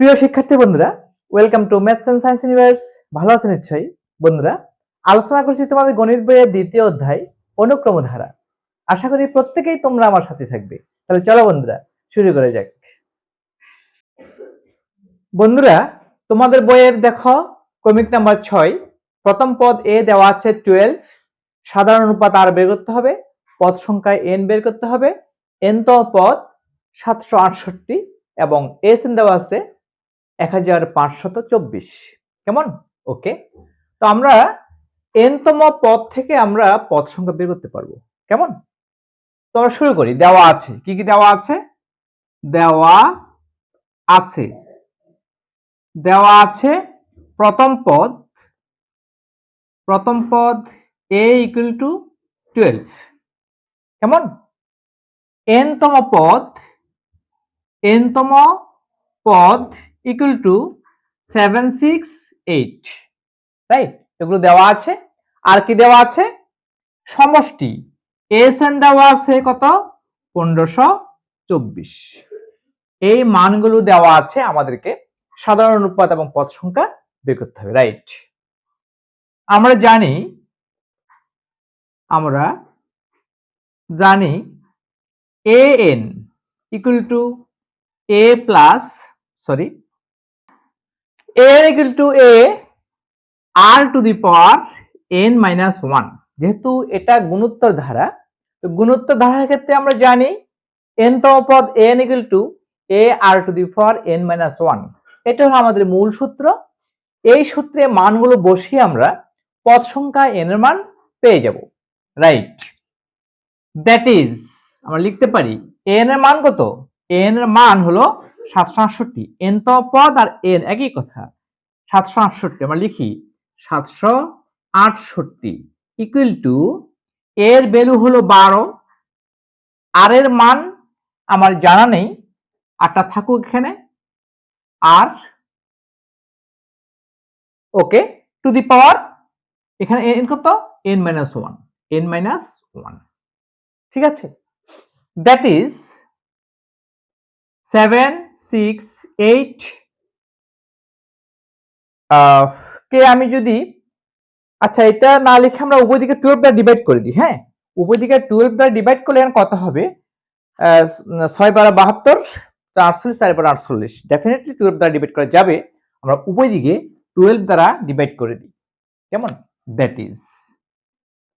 প্রিয় শিক্ষার্থী বন্ধুরা, welcome to maths and science universe. ভালো আছেন নিশ্চয়ই বন্ধুরা। আলোচনা করছি তোমাদের গণিত বইয়ের দ্বিতীয় অধ্যায় অনুক্রম ধারা। আশা করি প্রত্যেকেই তোমরা আমার সাথে থাকবে। তাহলে চলো বন্ধুরা, শুরু করে যাক। বন্ধুরা, তোমাদের বইয়ের দেখো ক্রমিক নাম্বার 6, প্রথম পদ এ দেওয়া আছে 12, সাধারণ অনুপাত আর বের করতে হবে, পদ সংখ্যা n বের করতে হবে, n তম পদ 768 এবং এসএন দেওয়া আছে 1524। কেমন? ওকে, তো আমরা n তম পদ থেকে আমরা পদ সংখ্যা বের করতে পারবো। কেমন? তো আমরা শুরু করি। দেওয়া আছে, কি কি দেওয়া আছে? দেওয়া আছে প্রথম পদ a ইকুয়াল টু 12। কেমন? n তম পদ ইকুয়াল টু 768, রাইট? এগুলো দেওয়া আছে। আর কি দেওয়া আছে? সমষ্টি এসএন দেওয়া আছে কত? 1524। এই মানগুলো দেওয়া আছে, আমাদেরকে সাধারণ অনুপাত এবং পদ সংখ্যা বের করতে হবে, রাইট? আমরা জানি an equal to a plus an equal to a r to the power n minus 1। যেহেতু এটা গুণোত্তর ধারা, তো গুণোত্তর ধারার ক্ষেত্রে আমরা জানি n তম পদ n equal two a r to the power n minus 1। এটা হলো আমাদের মূল সূত্র। এই সূত্রে মানগুলো বসিয়ে আমরা পদ সংখ্যা n এর মান পেয়ে যাব, রাইট? দ্যাট ইজ, আমরা লিখতে পারি n এর মান কত? n এর মান হলো 768। n তম পদ আর n একই কথা, 768। আমরা লিখি 768 ইকুয়াল টু এর ভ্যালু হলো 12, আর এর মান আমার জানা নেই, আরটা থাকুক এখানে, আর ওকে টু দি পাওয়ার এখানে n কত? n মাইনাস 1, ঠিক আছে? দ্যাট ইজ 768 কে আমি যদি, আচ্ছা এটা না লিখে আমরা উভয় দিকে 12 দ্বারা ডিভাইড করে দিই। হ্যাঁ, উভয় দিকে 12 দ্বারা ডিভাইড করলে এখানে কত হবে? 6 12 72, 48, 4 48। ডেফিনেটলি 12 দ্বারা ডিভাইড করা যাবে। আমরা উভয় দিকে 12 দ্বারা ডিভাইড করে দিই। কেমন? দ্যাট ইজ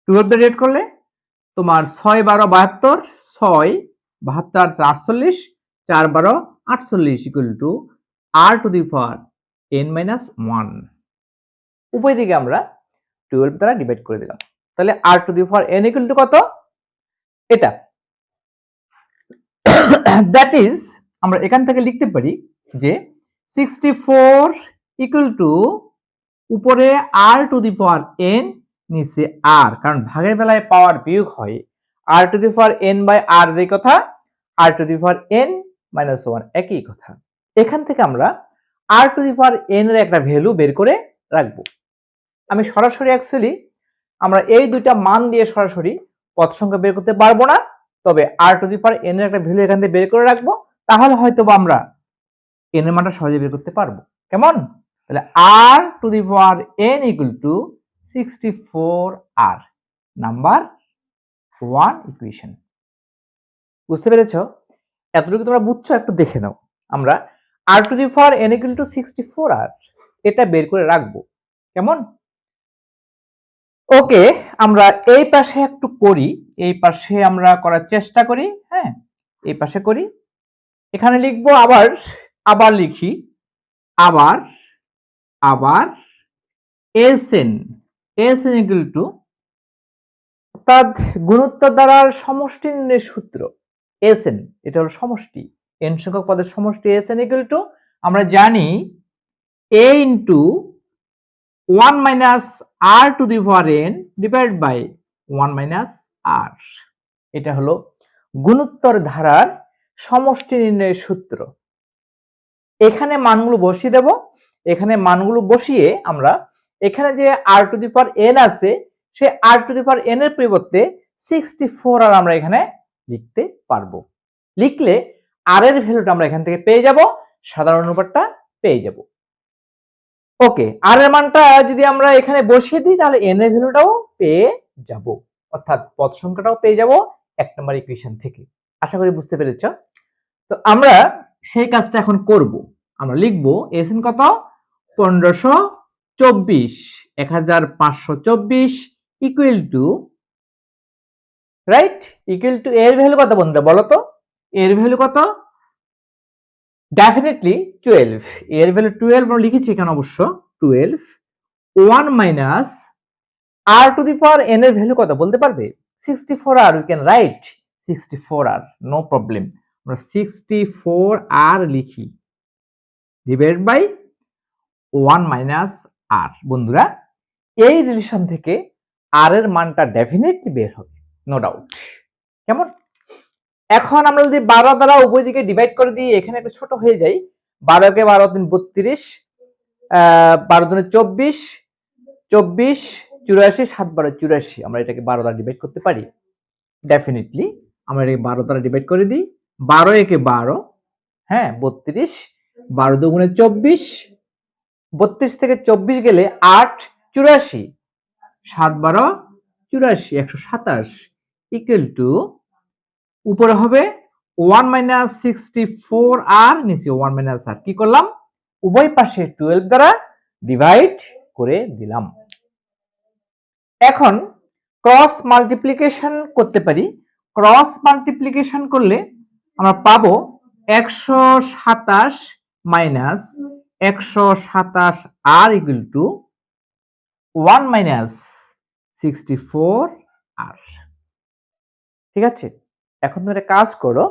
12 দ্বারা ডিভাইড করলে তোমার 6 12 72, 6 72 48, 4 12 48 equal to r to the power n minus 1। উভয় দিকে আমরা 12 দ্বারা ডিভাইড করে দিলাম। তাহলে r to the power n equal two কত? এটা। দ্যাট ইজ, আমরা এখান থেকে লিখতে পারি যে 64 ইকুয়াল টু উপরে r to the power n, নিচে r, কারণ ভাগের বেলায় পাওয়ার বিয়োগ হয়। r to the power n by r যে কথা, r to the power n minus 1 একই কথা। এখান থেকে আমরা r to the power n এর একটা ভ্যালু বের করে রাখবো। আমি সরাসরি অ্যাকচুয়ালি আমরা এই দুইটা মান দিয়ে সরাসরি পদ সংখ্যা বের করতে পারবো না, তবে r to the power n এর একটা ভ্যালু এখান থেকে বের করে রাখবো, তাহলে হয়তো আমরা n এর মানটা সহজে বের করতে পারবো। কেমন? তাহলে r to the power n equal two 64r, number 1 equation. বুঝতে পেরেছো? এতটুকু তোমরা বুঝছো? একটু দেখে নাও। আমরা r to the power n equal two 64r এটা বের করে রাখবো। কেমন? ওকে, আমরা এই পাশে একটু করি, এই পাশে আমরা করার চেষ্টা করি। হ্যাঁ, এই পাশে করি। এখানে লিখবো, আবার লিখি, আবার এসএন ইকুয়াল টু, অর্থাৎ গুণোত্তর দ্বারার সমষ্টি নির্ণয়ের সূত্র এসএন, এটা হলো সমষ্টি, n সংখ্যক পদের সমষ্টি এসএন ইকুয়াল টু, আমরা জানি a into 1 minus r to the power n divide by 1 minus r। এটা হলো গুণোত্তর ধারার সমষ্টি নির্ণয়ের সূত্র। এখানে মানগুলো বসিয়ে দেব। এখানে মানগুলো বসিয়ে আমরা এখানে যে r to the power n আছে, সেই r to the power n এর পরিবর্তে 64 আর আমরা এখানে লিখতে পারবো। লিখলে r এর ভ্যালুটা আমরা এখান থেকে পেয়ে যাব, সাধারণ অনুপাতটা পেয়ে যাব। ওকে, আর এর মানটা যদি আমরা এখানে বসিয়ে দিই তাহলে n এর ভ্যালুটাও পেয়ে যাব, অর্থাৎ পদ সংখ্যাটাও পেয়ে যাব 1 নম্বর ইকুয়েশন থেকে। আশা করি বুঝতে পেরেছো। তো আমরা সেই কাজটা এখন করব। আমরা লিখব এসএন কত 1524 1524 equal to, right, equal to এর ভ্যালু কত বন্ধুরা বলো তো? এর ভ্যালু কত? ডেফিনেটলি 12। এর ভ্যালু 12 আমরা লিখেছি এখানে অবশ্য 12। 1 minus r to the power n এর ভ্যালু কত বলতে পারবে? 64r। We can write 64r, no problem. আমরা 64r লিখি, ডিভাইড বাই 1 মাইনাস r। বন্ধুরা এই রিলেশন থেকে r এর মানটা ডেফিনেটলি বের হবে, নো ডাউট। কেমন? এখন আমরা যদি 12 দ্বারা উভয় দিকে ডিভাইড করে দিই, এখানে একটু ছোট হয়ে যায়। 12 কে 12 3 32, 12 দুনে 24, 24 84, 7 12 84। আমরা এটাকে 12 দ্বারা ডিভাইড করতে পারি ডেফিনেটলি। আমরা এটাকে 12 দ্বারা ডিভাইড করে দিই। 12 একে 12, হ্যাঁ 32, 12 দুগুণে 24, 32 থেকে 24 গেলে 8 84, 7 12 84, 127 ইকুয়াল টু, উপরে হবে 1 মাইনাস 64r, নিচে 1 মাইনাস r। কি করলাম? উভয় পাশে 12 দ্বারা ডিভাইড করে দিলাম। এখন ক্রস মাল্টিপ্লিকেশন করতে পারি। ক্রস মাল্টিপ্লিকেশন করলে আমরা পাবো 127 minus 127r equal to 1 minus 64r। ঠিক আছে, এখন তুমি একটা কাজ করো,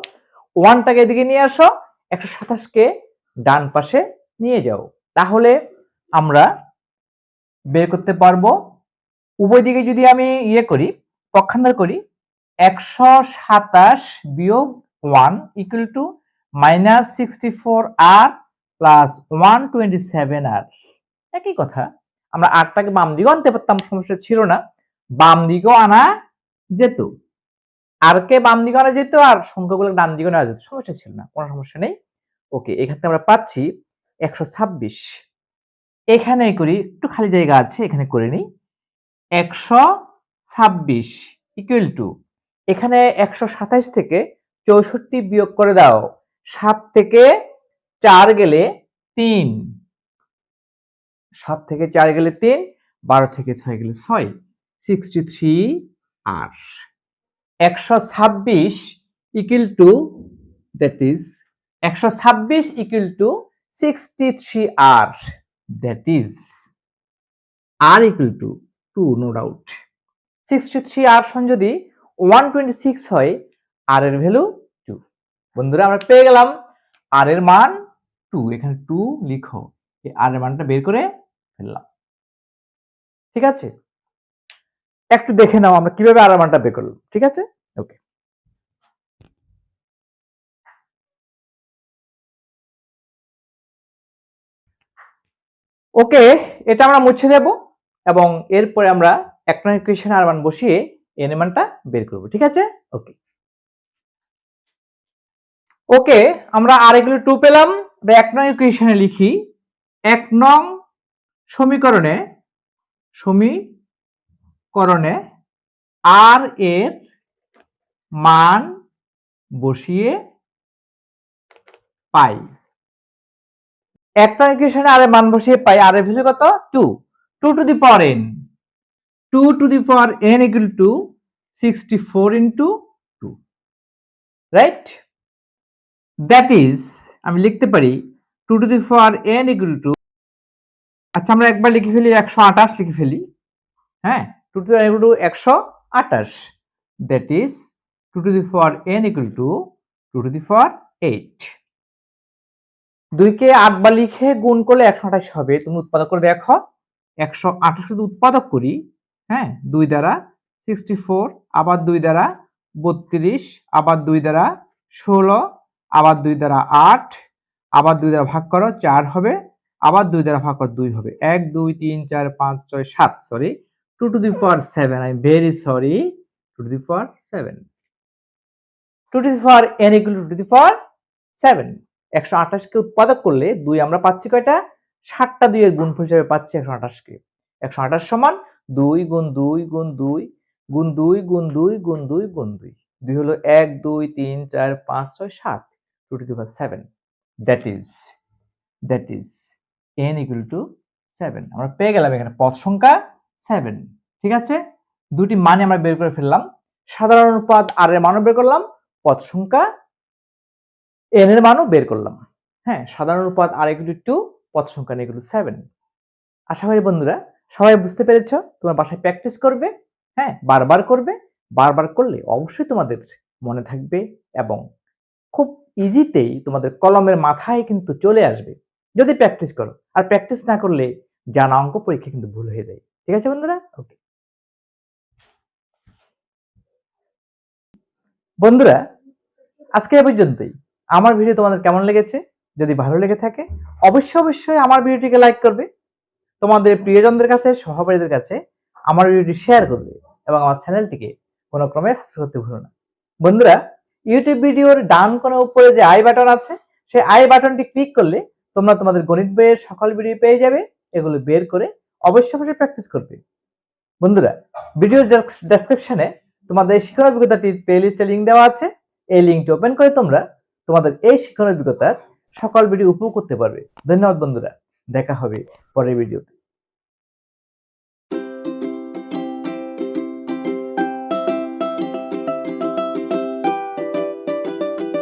1টাকে এদিকে নিয়ে আসো, 127 কে ডান পাশে নিয়ে যাও। তাহলে আমরা বের করতে পারবো, উভয় দিকে যদি আমি করি, পক্ষান্তর করি, 127 বিয়োগ 1 equal to minus 64r plus 127r। একই কথা, আমরা আরটাকে বাম দিকেও আনতে পারতাম, সমস্যা ছিল না। বাম দিকেও আনা যেত, আর কে বাম দিকে আনা যেত, আর সংখ্যাগুলো ডান দিকে নেওয়া যেত, সমস্যা ছিল না, কোনো সমস্যা নেই। ওকে, এখান থেকে আমরা পাচ্ছি 126। এখানে করি, একটু খালি জায়গা আছে, এখানে করে নিই। 126 ইকুয়াল টু, এখানে 127 থেকে 64 বিয়োগ করে দাও। 7 থেকে 4 গেলে 3, 7 থেকে 4 গেলে 3, 12 থেকে 6 গেলে 6, 63r। 126 equal to, that is 126 equal to 63r, that is r equal to 2, no doubt. 63r সমান যদি 126 হয়, r এর ভ্যালু 2। বন্ধুরা আমরা পেয়ে গেলাম r এর মান 2। এখানে 2 লিখো, এই r এর মানটা বের করে ফেললাম। ঠিক আছে, একটু দেখে নাও আমরা কিভাবে r এর মানটা বের করলাম। ঠিক আছে, ওকে। ওকে, এটা আমরা মুছে দেব এবং এরপরে আমরা 1 নং ইকুয়েশনে r মান বসিয়ে n এর মানটা বের করব। ঠিক আছে, ওকে। ওকে, আমরা r ইকুয়াল টু 2 পেলাম। 1 নং ইকুয়েশনে লিখি, 1 নং সমীকরণে r এর মান বসিয়ে পাই। 1 নং ইকুয়েশনে r এর মান বসিয়ে পাই, r এর ভ্যালু কত? 2। 2 to the power n, 2 to the power n equal two 64 into 2, right? That is, আমি লিখতে পারি 2 to the power n equal two, আচ্ছা আমরা একবার লিখে ফেলি, 128 লিখে ফেলি। হ্যাঁ, 2 to the power equal to 128, that is 2 to the power n equal to 2 to the power 8। 2 কে 8 বার লিখে গুণ করলে 128 হবে। তুমি উৎপাদক করে দেখো, 128 যদি উৎপাদক করি, হ্যাঁ 2 দ্বারা 64, আবার 2 দ্বারা 32, আবার 2 দ্বারা 16, আবার 2 দ্বারা 8, আবার 2 দ্বারা ভাগ করো 4 হবে, আবার 2 দ্বারা ভাগ করো 2 হবে। 1 2 3 4 5 6 7, sorry 2 to the power 7, I am very sorry, 2 to the power 7, 2 to the power n equal to 2 to the power 7। 128 কে উৎপাদক করলে 2 আমরা পাচ্ছি কয়টা? 7টা 2 এর গুণফল হিসেবে পাচ্ছি 128 কে। 128 সমান 2 গুণ 2 গুণ 2 গুণ 2 গুণ 2 গুণ 2 গুণ 2। 2 হলো 1 2 3 4 5 6 7 2 to the power 7। that is n equal to 7। আমরা পেয়ে গেলাম এখানে পদ সংখ্যা 7। ঠিক আছে, দুটি মান আমরা বের করে ফেললাম। সাধারণ অনুপাত r এর মানও বের করলাম, পদ সংখ্যা n এর মানও বের করলাম। হ্যাঁ, সাধারণ অনুপাত r equal to 2, পদ সংখ্যা n equal to 7। আশা করি বন্ধুরা সবাই বুঝতে পেরেছো। তোমার বাসায় প্র্যাকটিস করবে, হ্যাঁ, বারবার করবে। বারবার করলে অবশ্যই তোমাদের মনে থাকবে এবং খুব ইজিতেই তোমাদের কলমের মাথায় কিন্তু চলে আসবে যদি প্র্যাকটিস করো। আর প্র্যাকটিস না করলে জানা অঙ্ক পরীক্ষা কিন্তু ভুল হয়ে যায়। ঠিক আছে বন্ধুরা? ওকে বন্ধুরা, আজকে এ পর্যন্তই। আমার ভিডিও তোমাদের কেমন লেগেছে? যদি ভালো লেগে থাকে অবশ্যই আমার ভিডিওটিকে লাইক করবে, তোমাদের প্রিয়জনদের কাছে, সহপাঠীদের কাছে আমার ভিডিওটি শেয়ার করবে এবং আমার চ্যানেলটিকে কোনো ক্রমে সাবস্ক্রাইব করতে ভুলো না। বন্ধুরা, ইউটিউব ভিডিওর ডান কোণে উপরে যে আই বাটন আছে, সেই আই বাটনটি ক্লিক করলে তোমরা তোমাদের গণিত বইয়ের সকল ভিডিও পেয়ে যাবে। এগুলো বের করে অবশ্যই প্র্যাকটিস করবে। বন্ধুরা, ভিডিও ডেসক্রিপশনে তোমাদের শিক্ষণ অভিজ্ঞতাটির প্লেলিস্টে লিঙ্ক দেওয়া আছে। এই লিঙ্কটি ওপেন করে তোমরা তোমাদের এই শিক্ষণ অভিজ্ঞতার সকল ভিডিও উপভোগ করতে পারবে। ধন্যবাদ বন্ধুরা, দেখা হবে পরের ভিডিওতে।